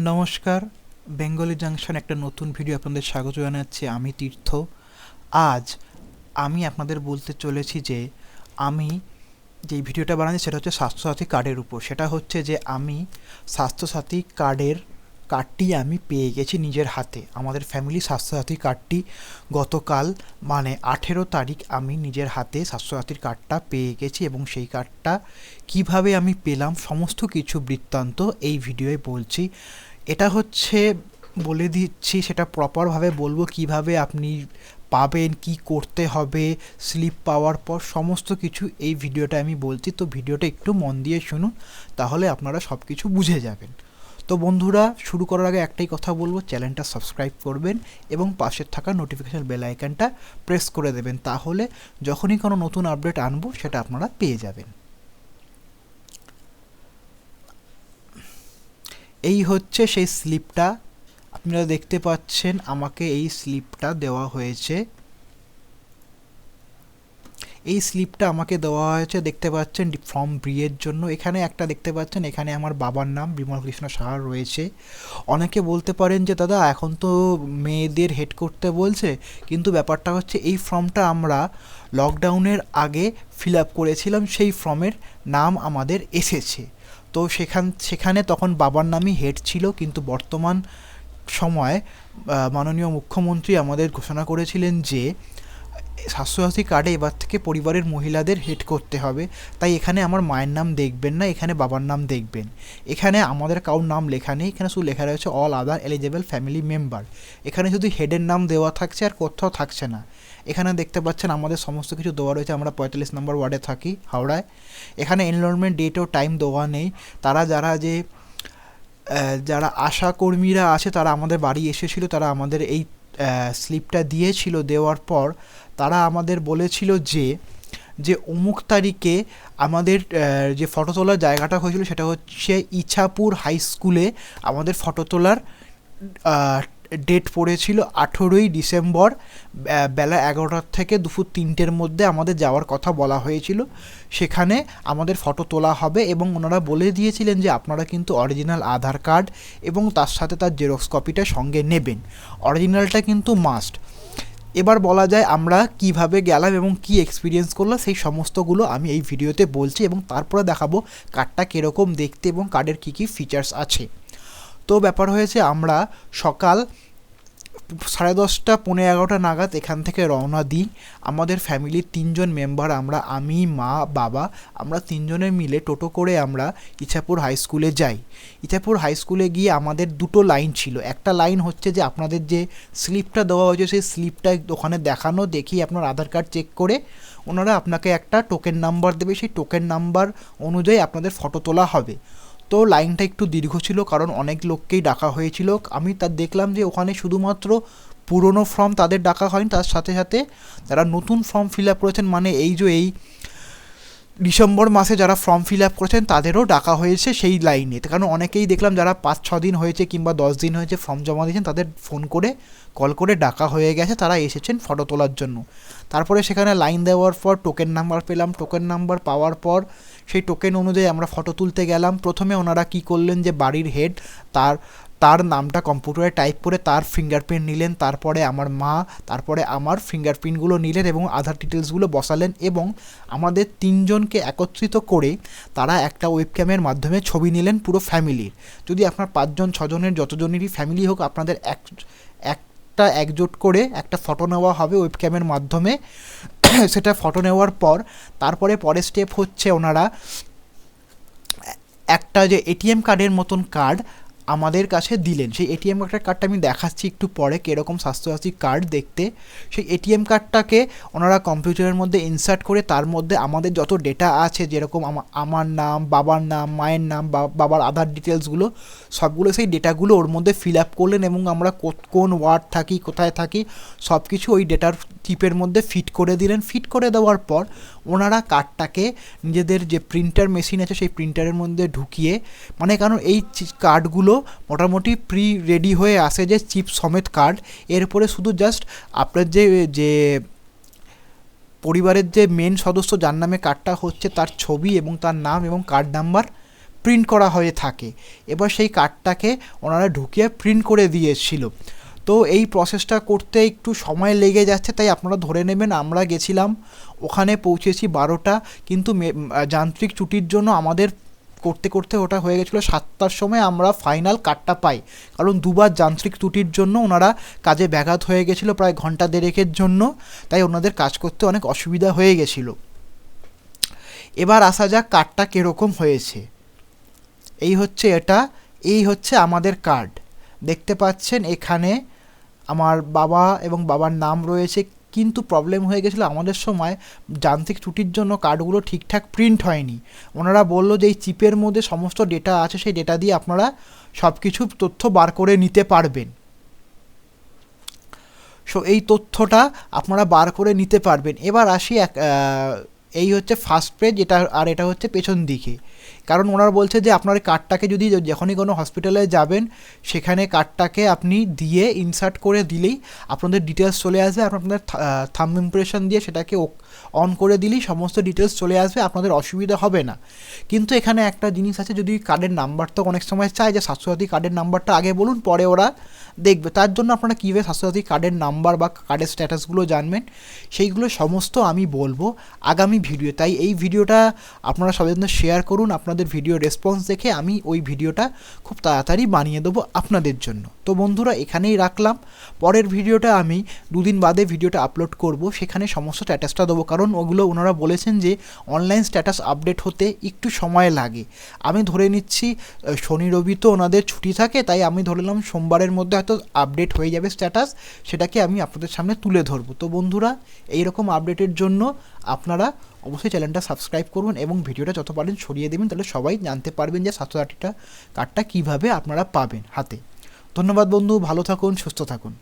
নমস্কার, Bengali junction একটা নতুন ভিডিও আপনাদের স্বাগত জানাচ্ছি। আমি তীর্থ। আজ আমি আপনাদের বলতে চলেছি যে আমি যেই ভিডিওটা বানাচ্ছি সেটা হচ্ছে স্বাস্থ্যসাথী কার্ডের উপর। সেটা হচ্ছে যে আমি স্বাস্থ্যসাথী কার্ডটি আমি পেয়ে গেছি নিজের হাতে। আমাদের ফ্যামিলি স্বাস্থ্যসাথী কার্ডটি গতকাল মানে 18 তারিখ আমি নিজের হাতে স্বাস্থ্যসাথীর কার্ডটা পেয়ে গেছি, এবং সেই কার্ডটা কিভাবে আমি পেলাম সমস্ত কিছু বৃত্তান্ত এই ভিডিওয়ে বলছি। এটা হচ্ছে বলে দিচ্ছি, সেটা প্রপারভাবে বলবো কিভাবে আপনি পাবেন, কি করতে হবে, স্লিপ পাওয়ার পর সমস্ত কিছু এই ভিডিওটা আমি বলছি। তো ভিডিওটা একটু মন দিয়ে শুনুন, তাহলে আপনারা সব কিছু বুঝে যাবেন। তো বন্ধুরা, শুরু করার আগে একটাই কথা বলবো, চ্যানেলটা সাবস্ক্রাইব করবেন এবং পাশের থাকা নোটিফিকেশন বেল আইকনটা প্রেস করে দেবেন, তাহলে যখনই কোনো নতুন আপডেট আনবো সেটা আপনারা পেয়ে যাবেন। এই হচ্ছে সেই স্লিপটা, আপনারা দেখতে পাচ্ছেন আমাকে এই স্লিপটা দেওয়া হয়েছে। এই স্লিপটা আমাকে দেওয়া হয়েছে, দেখতে পাচ্ছেন ফর্ম বিয়ের জন্য। এখানে একটা দেখতে পাচ্ছেন, এখানে আমার বাবার নাম বিমল কৃষ্ণ সাহা রয়েছে। অনেকে বলতে পারেন যে দাদা এখন তো মেয়েদের হেড করতে বলছে, কিন্তু ব্যাপারটা হচ্ছে এই ফর্মটা আমরা লকডাউনের আগে ফিল আপ করেছিলাম, সেই ফর্মের নাম আমাদের এসেছে। তো সেখানে তখন বাবার নামই হেড ছিল, কিন্তু বর্তমান সময় মাননীয় মুখ্যমন্ত্রী আমাদের ঘোষণা করেছিলেন যে স্বাস্থ্যসাথী কার্ডে এবার থেকে পরিবারের মহিলাদের হেড করতে হবে। তাই এখানে আমার মায়ের নাম দেখবেন না, এখানে বাবার নাম দেখবেন। এখানে আমাদের কারোর নাম লেখা নেই, এখানে শুধু লেখা রয়েছে all other eligible family member. এখানে শুধু হেডের নাম দেওয়া থাকছে, আর কোথাও থাকছে না। এখানে দেখতে পাচ্ছেন আমাদের সমস্ত কিছু দেওয়া রয়েছে। আমরা 45 নম্বর ওয়ার্ডে থাকি, হাওড়ায়। এখানে এনরোলমেন্ট ডেট ও টাইম দেওয়া নেই। যারা আশাকর্মীরা আছে তারা আমাদের বাড়ি এসেছিল, তারা আমাদের এই স্লিপটা দিয়েছিল। দেওয়ার পর তারা আমাদের বলেছিল যে অমুক তারিখে আমাদের যে ফটো তোলার জায়গাটা হয়েছিল সেটা হচ্ছে ইছাপুর হাই স্কুলে। আমাদের ফটো তোলার ডেট পড়েছিল 18ই ডিসেম্বর, বেলা 11টার থেকে দুপুর 3টের মধ্যে আমাদের যাওয়ার কথা বলা হয়েছিল। সেখানে আমাদের ফটো তোলা হবে, এবং ওনারা বলে দিয়েছিলেন যে আপনারা কিন্তু অরিজিনাল আধার কার্ড এবং তার সাথে তার জেরক্স কপিটা সঙ্গে নেবেন। অরিজিনালটা কিন্তু মাস্ট। এবার বলা যায় আমরা কিভাবে গেলাম এবং কি এক্সপিরিয়েন্স করলাম, সেই সমস্তগুলো আমি এই ভিডিওতে বলছি, এবং তারপরে দেখাবো কার্ডটা কীরকম দেখতে এবং কার্ডের কী কী ফিচার্স আছে। তো ব্যাপার হয়েছে, আমরা সকাল 10:30 পৌনে 11টা নাগাদ এখান থেকে রওনা দিই। আমাদের ফ্যামিলির 3জন মেম্বার, আমি, মা, বাবা, আমরা 3জনে মিলে টোটো করে আমরা ইছাপুর হাই স্কুলে যাই। ইছাপুর হাই স্কুলে গিয়ে আমাদের দুটো লাইন ছিল। একটা লাইন হচ্ছে যে আপনাদের যে স্লিপটা দেওয়া হয়েছে সেই স্লিপটা ওখানে দেখানো, দেখি আপনার আধার কার্ড চেক করে ওনারা আপনাকে একটা টোকেন নাম্বার দেবে, সেই টোকেন নাম্বার অনুযায়ী আপনাদের ফটো তোলা হবে। তো লাইনটা একটু দীর্ঘ ছিল, কারণ অনেক লোককেই ডাকা হয়েছিল। আমি দেখলাম যে ওখানে শুধুমাত্র পুরনো ফর্ম তাদের ডাকা হয়নি, তার সাথে সাথে যারা নতুন ফর্ম ফিল আপ করেছেন, মানে এই ডিসেম্বর মাসে যারা ফর্ম ফিল আপ করেছেন তাদেরও ডাকা হয়েছে সেই লাইনে। কারণ অনেকেই দেখলাম যারা 5-6 দিন হয়েছে কিংবা 10 দিন হয়েছে ফর্ম জমা দিয়েছেন, তাদের কল করে ডাকা হয়ে গেছে, তারা এসেছেন ফটো তোলার জন্য। তারপরে সেখানে লাইন দেওয়ার পর টোকেন নাম্বার পেলাম। টোকেন নাম্বার পাওয়ার পর সেই টোকেন অনুযায়ী আমরা ফটো তুলতে গেলাম। প্রথমে ওনারা কী করলেন যে বাড়ির হেড তার নামটা কম্পিউটারে টাইপ করে তার ফিঙ্গারপ্রিন্ট নিলেন, তারপরে আমার মা, তারপরে আমার ফিঙ্গারপ্রিন্টগুলো নিলেন এবং আধার ডিটেলসগুলো বসালেন, এবং আমাদের 3জনকে একত্রিত করে তারা একটা ওয়েবক্যামের মাধ্যমে ছবি নিলেন পুরো ফ্যামিলির। যদি আপনার 5জন 6জনের যতজনেরই ফ্যামিলি হোক, আপনাদের একটা একজোট করে একটা ফটো নেওয়া হবে ওয়েবক্যামের মাধ্যমে। সেটা ফটো নেওয়ার পর পরের স্টেপ হচ্ছে ওনারা একটা যে এটিএম কার্ডের মতন কার্ড আমাদের কাছে দিলেন। সেই এটিএম কার্ডটা আমি দেখাচ্ছি একটু পরে কীরকম স্বাস্থ্যসাথী কার্ড দেখতে। সেই এটিএম কার্ডটাকে ওনারা কম্পিউটারের মধ্যে ইনসার্ট করে তার মধ্যে আমাদের যত ডেটা আছে, যেরকম আমার নাম, বাবার নাম, মায়ের নাম, বাবার আধার ডিটেলসগুলো সবগুলো, সেই ডেটাগুলো ওর মধ্যে ফিল আপ করলেন, এবং আমরা কোন ওয়ার্ড থাকি, কোথায় থাকি, সব কিছু ওই ডেটার চিপের মধ্যে ফিট করে দিলেন। ফিট করে দেওয়ার পর ওনারা কার্ডটাকে নিজেদের যে প্রিন্টার মেশিন আছে সেই প্রিন্টারের মধ্যে ঢুকিয়ে, মানে কারণ এই কার্ডগুলো মোটামুটি প্রি রেডি হয়ে আসে যে চিপ সমেত কার্ড, এরপরে শুধু জাস্ট আপনার যে পরিবারের যে মেন সদস্য যার নামে কার্ডটা হচ্ছে তার ছবি এবং তার নাম এবং কার্ড নাম্বার প্রিন্ট করা হয়ে থাকে। এবার সেই কার্ডটাকে ওনারা ঢুকিয়ে প্রিন্ট করে দিয়েছিল। তো এই প্রসেসটা করতে একটু সময় লেগে যাচ্ছে, তাই আপনারা ধরে নেবেন আমরা গেছিলাম, ওখানে পৌঁছেছি 12টা, কিন্তু যান্ত্রিক ত্রুটির জন্য আমাদের করতে করতে ওটা হয়ে গেছিলো 7টার সময় আমরা ফাইনাল কার্ডটা পাই। কারণ দুবার যান্ত্রিক ত্রুটির জন্য ওনারা কাজে ব্যাঘাত হয়ে গেছিলো প্রায় ঘন্টা দেড়েকের জন্য, তাই ওনাদের কাজ করতে অনেক অসুবিধা হয়ে গেছিলো। এবার আসা যাক কার্ডটা কীরকম হয়েছে। এই হচ্ছে এটা, এই হচ্ছে আমাদের কার্ড। দেখতে পাচ্ছেন এখানে আমার বাবা এবং বাবার নাম রয়েছে, কিন্তু প্রবলেম হয়ে গেছিলো আমাদের সময় যান্ত্রিক ত্রুটির জন্য কার্ডগুলো ঠিকঠাক প্রিন্ট হয়নি। ওনারা বললো যে এই চিপের মধ্যে সমস্ত ডেটা আছে, সেই ডেটা দিয়ে আপনারা সব কিছু তথ্য বার করে নিতে পারবেন। সো এই তথ্যটা আপনারা বার করে নিতে পারবেন। এবার আসি এই হচ্ছে ফার্স্ট পেজ, এটা আর এটা হচ্ছে পেছন দিকে। কারণ ওনারা বলছে যে আপনার কার্ডটাকে যদি যখনই কোনো হসপিটালে যাবেন সেখানে কার্ডটাকে আপনি দিয়ে ইনসার্ট করে দিলেই আপনাদের ডিটেলস চলে আসবে, আপনাদের থাম্ব ইমপ্রেশন দিয়ে সেটাকে অন করে দিলেই সমস্ত ডিটেলস চলে আসবে, আপনাদের অসুবিধা হবে না। কিন্তু এখানে একটা জিনিস আছে, যদি কার্ডের নাম্বারটা অনেক সময় চায় যে স্বাস্থ্যসাথী কার্ডের নাম্বারটা আগে বলুন পরে ওরা দেখবে, তার জন্য আপনারা কীভাবে স্বাস্থ্যসাথী কার্ডের নাম্বার বা কার্ডের স্ট্যাটাসগুলো জানবেন সেইগুলো সমস্ত আমি বলবো আগামী ভিডিও। তাই এই ভিডিওটা আপনারা সবাই জন্য শেয়ার করুন, আপনাদের ভিডিও রেসপন্স দেখে আমি ওই ভিডিওটা খুব তাড়াতাড়ি বানিয়ে দেবো আপনাদের জন্য। তো বন্ধুরা এখানেই রাখলাম, পরের ভিডিওটা আমি 2 দিন বাদে ভিডিওটা আপলোড করব, সেখানে সমস্ত স্ট্যাটাসটা দেবো, কারণ ওগুলো ওনারা বলেছেন যে অনলাইন স্ট্যাটাস আপডেট হতে একটু সময় লাগে। আমি ধরে নিচ্ছি শনি রবি তো ওনাদের ছুটি থাকে, তাই আমি ধরে নিলাম সোমবারের মধ্যে হয়তো আপডেট হয়ে যাবে স্ট্যাটাস, সেটাকে আমি আপনাদের সামনে তুলে ধরবো। তো বন্ধুরা এইরকম আপডেটের জন্য আপনারা অবশ্যই চ্যানেলটা সাবস্ক্রাইব করুন এবং ভিডিওটা যত পারেন ছড়িয়ে দেবেন, তাহলে সবাই জানতে পারবেন যে স্বাস্থ্যসাথীটা কার্ডটা কীভাবে আপনারা পাবেন হাতে। ধন্যবাদ বন্ধু, ভালো থাকুন, সুস্থ থাকুন।